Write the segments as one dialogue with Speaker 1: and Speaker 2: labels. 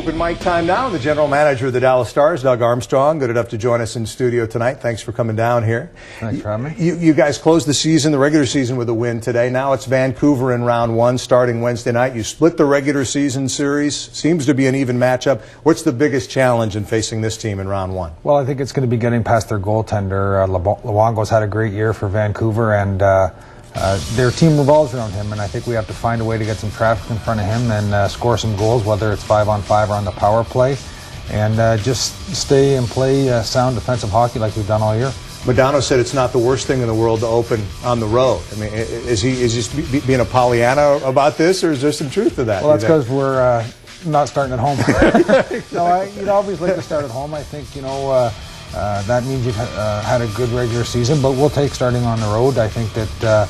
Speaker 1: Open mic time now. The general manager of the Dallas Stars, Doug Armstrong, good enough to join us in studio tonight. Thanks for coming down here.
Speaker 2: Thanks for having me.
Speaker 1: You guys closed the season, the regular season, with a win today. Now it's Vancouver in round one starting Wednesday night. You split the regular season series. Seems to be an even matchup. What's the biggest challenge in facing this team in round one?
Speaker 2: Well, I think it's going to be getting past their goaltender. Luongo's had a great year for Vancouver, and their team revolves around him, and I think we have to find a way to get some traffic in front of him and score some goals, whether it's 5-on-5 or on the power play, and just stay and play sound defensive hockey like we've done all year.
Speaker 1: Modano said it's not the worst thing in the world to open on the road. I mean, is he just being a Pollyanna about this, or is there some truth to that?
Speaker 2: Well, that's because we're not starting at home. No, you'd always like to start at home. I think, that means you've had a good regular season, but we'll take starting on the road. I think that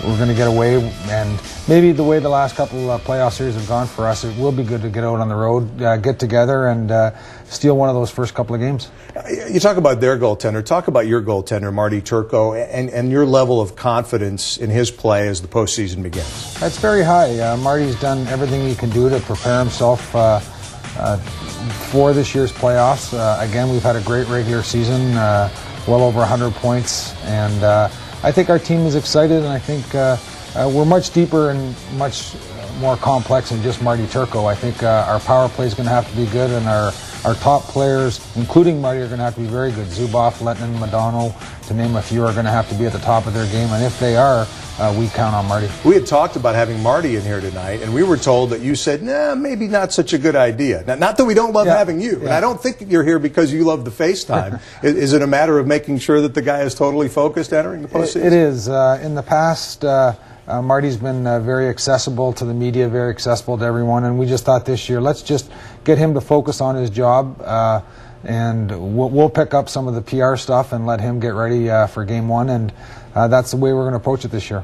Speaker 2: we're going to get away, and maybe the way the last couple playoff series have gone for us, it will be good to get out on the road, get together, and steal one of those first couple of games.
Speaker 1: You talk about their goaltender. Talk about your goaltender, Marty Turco, and your level of confidence in his play as the postseason begins.
Speaker 2: It's very high. Marty's done everything he can do to prepare himself for this year's playoffs. Again, we've had a great regular season, well over 100 points, and I think our team is excited, and I think we're much deeper and much more complex than just Marty Turco. I think our power play is going to have to be good, and our top players, including Marty, are going to have to be very good. Zubov, Lettinen, Modano, to name a few, are going to have to be at the top of their game, and if they are, we count on Marty.
Speaker 1: We had talked about having Marty in here tonight, and we were told that you said, nah, maybe not such a good idea. Now, not that we don't love having you, and I don't think you're here because you love the FaceTime. Is it a matter of making sure that the guy is totally focused entering the postseason?
Speaker 2: It is. In the past, Marty's been very accessible to the media, very accessible to everyone, and we just thought this year, let's just get him to focus on his job, and we'll pick up some of the PR stuff and let him get ready for game one, and that's the way we're going to approach it this year.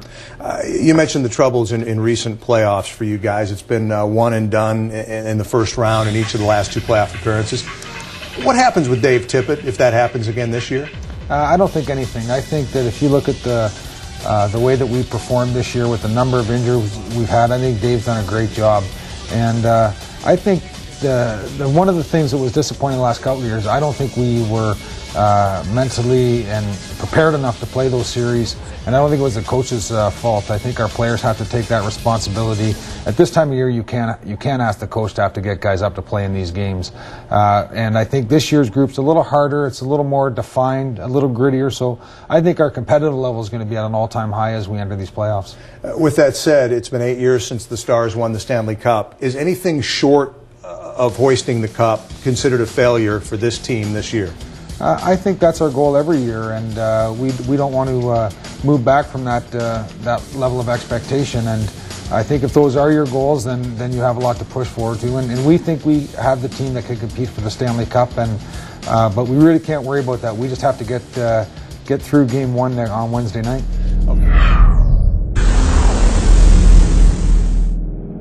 Speaker 1: You mentioned the troubles in recent playoffs for you guys. It's been one and done in the first round in each of the last two playoff appearances. What happens with Dave Tippett if that happens again this year?
Speaker 2: I don't think anything. I think that if you look at the way that we performed this year with the number of injuries we've had, I think Dave's done a great job. And I think one of the things that was disappointing the last couple of years, I don't think we were mentally and prepared enough to play those series, and I don't think it was the coach's fault. I think our players have to take that responsibility. At this time of year, you can't ask the coach to have to get guys up to play in these games, and I think this year's group's a little harder, it's a little more defined, a little grittier, so I think our competitive level is going to be at an all-time high as we enter these playoffs.
Speaker 1: With that said, it's been 8 years since the Stars won the Stanley Cup. Is anything short of hoisting the cup considered a failure for this team this year?
Speaker 2: I think that's our goal every year, and we don't want to move back from that level of expectation. And I think if those are your goals, then you have a lot to push forward to. And we think we have the team that can compete for the Stanley Cup. And but we really can't worry about that. We just have to get through game one there on Wednesday night.